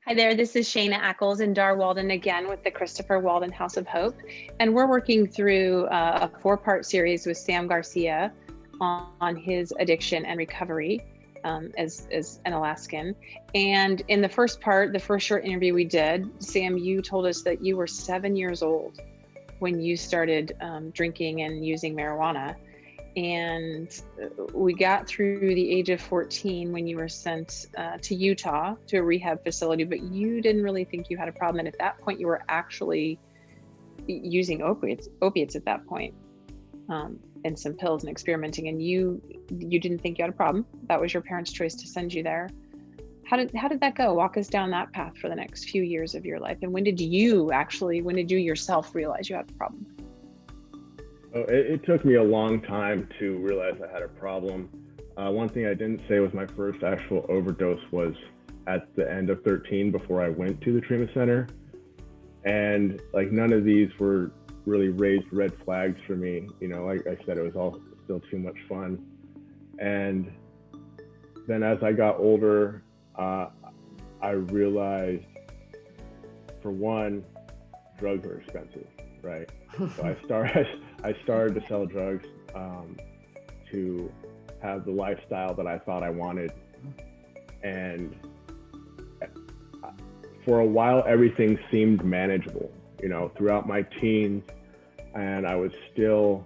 Hi there, this is Shayna Ackles in Dar Walden again with the Christopher Walden House of Hope. And we're working through a 4-part series with Sam Garcia on his addiction and recovery as an Alaskan. And in the first part, the first short interview we did, Sam, you told us that you were 7 years old when you started drinking and using marijuana. And we got through the age of 14 when you were sent to Utah to a rehab facility, but you didn't really think you had a problem. And at that point, you were actually using opiates at that point, and some pills and experimenting. And you didn't think you had a problem. That was your parents' choice to send you there. How did that go? Walk us down that path for the next few years of your life. And when did you yourself realize you had a problem? It took me a long time to realize I had a problem. One thing I didn't say was my first actual overdose was at the end of 13 before I went to the treatment center. And like none of these were really raised red flags for me. You know, like I said, it was all still too much fun. And then as I got older, I realized, for one, drugs are expensive, right? So I started to sell drugs to have the lifestyle that I thought I wanted. And for a while, everything seemed manageable, you know, throughout my teens. And I was still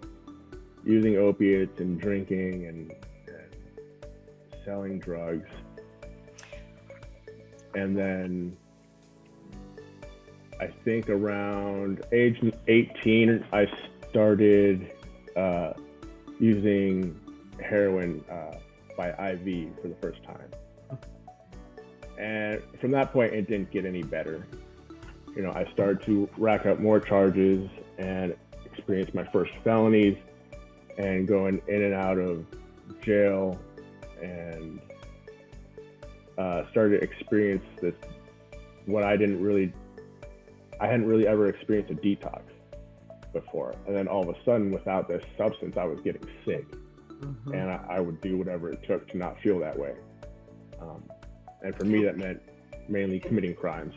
using opiates and drinking and selling drugs. And then I think around age 18, I started using heroin by IV for the first time. And from that point, it didn't get any better. You know, I started to rack up more charges and experience my first felonies and going in and out of jail, and started to experience this, what I hadn't really ever experienced a detox before. And then all of a sudden, without this substance, I was getting sick. Mm-hmm. And I would do whatever it took to not feel that way. And for me, that meant mainly committing crimes.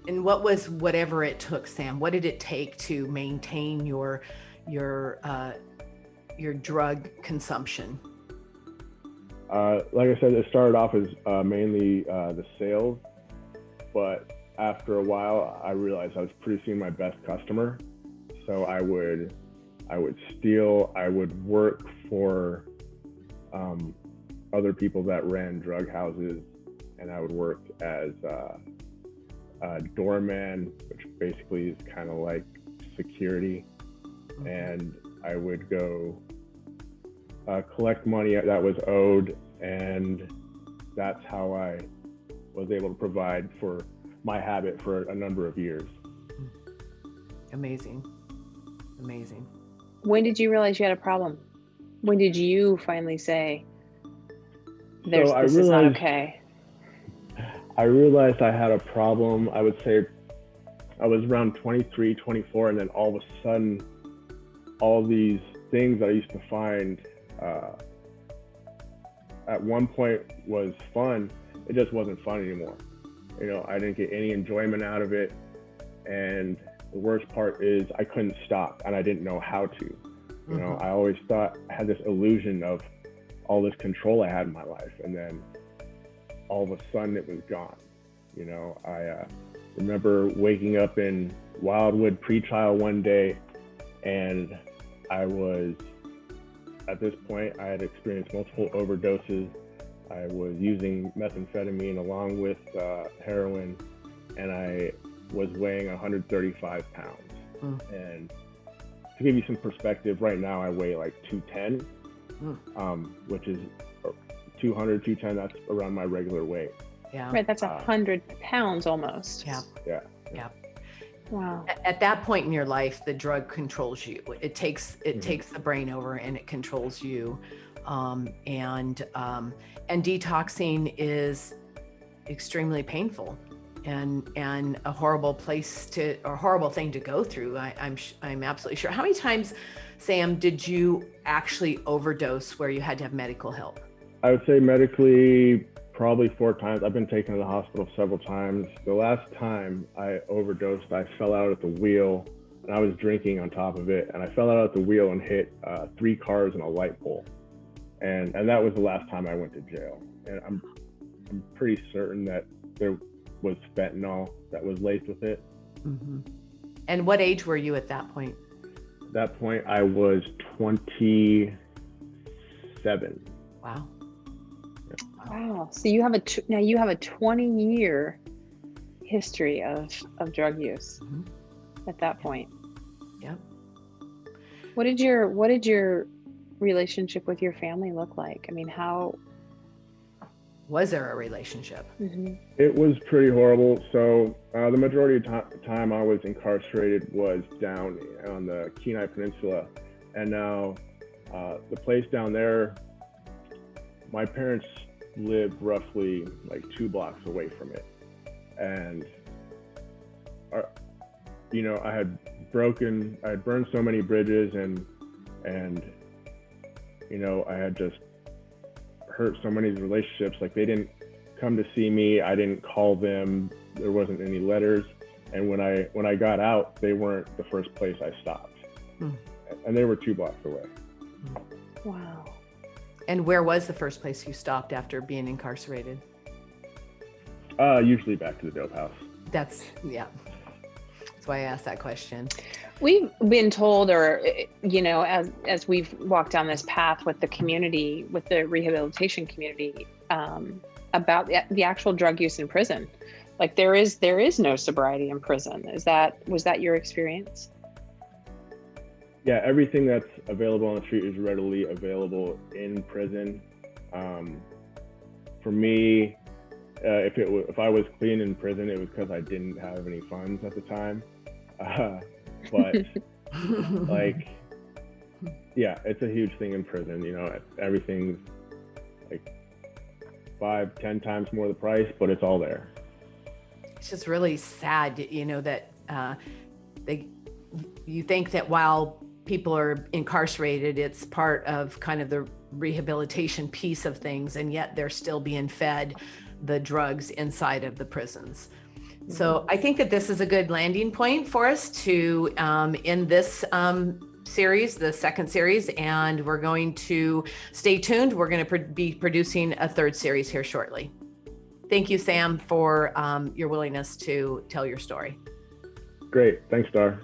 And what was whatever it took, Sam? What did it take to maintain your drug consumption? Like I said, it started off as mainly the sales, but after a while, I realized I was producing my best customer. So I would steal, I would work for other people that ran drug houses, and I would work as a doorman, which basically is kind of like security. And I would go collect money that was owed, and that's how I was able to provide for my habit for a number of years. Amazing. When did you realize you had a problem? When did you finally say, this is not okay? I realized I had a problem. I would say I was around 23, 24, and then all of a sudden, all these things that I used to find at one point was fun, it just wasn't fun anymore. You know, I didn't get any enjoyment out of it. And the worst part is I couldn't stop, and I didn't know how to. You know, I always thought I had this illusion of all this control I had in my life, and then all of a sudden it was gone. You know, I remember waking up in Wildwood pretrial one day, and I was, at this point, I had experienced multiple overdoses. I was using methamphetamine along with heroin, and I was weighing 135 pounds. And to give you some perspective, right now I weigh like 210, which is 200, 210, that's around my regular weight. Yeah. Right, that's 100 pounds almost. Yeah. Wow. At that point in your life, the drug controls you. It takes the brain over, and it controls you. And detoxing is extremely painful and a horrible thing to go through. I'm absolutely sure. How many times, Sam, did you actually overdose where you had to have medical help? I would say medically Probably 4 times. I've been taken to the hospital several times. The last time I overdosed, I fell out at the wheel, and I was drinking on top of it, and I fell out at the wheel and hit 3 cars and a light pole. And that was the last time I went to jail. And I'm pretty certain that there was fentanyl that was laced with it. Mm-hmm. And what age were you at that point? At that point, I was 27. Wow. Wow. So you have now you have a 20-year history of drug use at that point. Yep. What did your relationship with your family look like? I mean, how was there a relationship? Mm-hmm. It was pretty horrible. So the majority of time I was incarcerated was down on the Kenai Peninsula, and now the place down there, my parents lived roughly like 2 blocks away from it, and I had burned so many bridges, and I had just hurt so many relationships. Like, they didn't come to see me, I didn't call them, there wasn't any letters, and when I got out, they weren't the first place I stopped. And they were 2 blocks away. Wow. And where was the first place you stopped after being incarcerated? Usually back to the dope house. That's why I asked that question. We've been told, or as we've walked down this path with the community, with the rehabilitation community, about the actual drug use in prison. Like, there is no sobriety in prison. Was that your experience? Yeah, everything that's available on the street is readily available in prison. For me, if I was clean in prison, it was because I didn't have any funds at the time. But like, yeah, it's a huge thing in prison. Everything's like 5-10 times more the price, but it's all there. It's just really sad, that you think that while people are incarcerated, it's part of kind of the rehabilitation piece of things, and yet they're still being fed the drugs inside of the prisons. So I think that this is a good landing point for us to end this series, the second series, and we're going to stay tuned. We're going to be producing a 3rd series here shortly. Thank you, Sam, for your willingness to tell your story. Great. Thanks, Dar.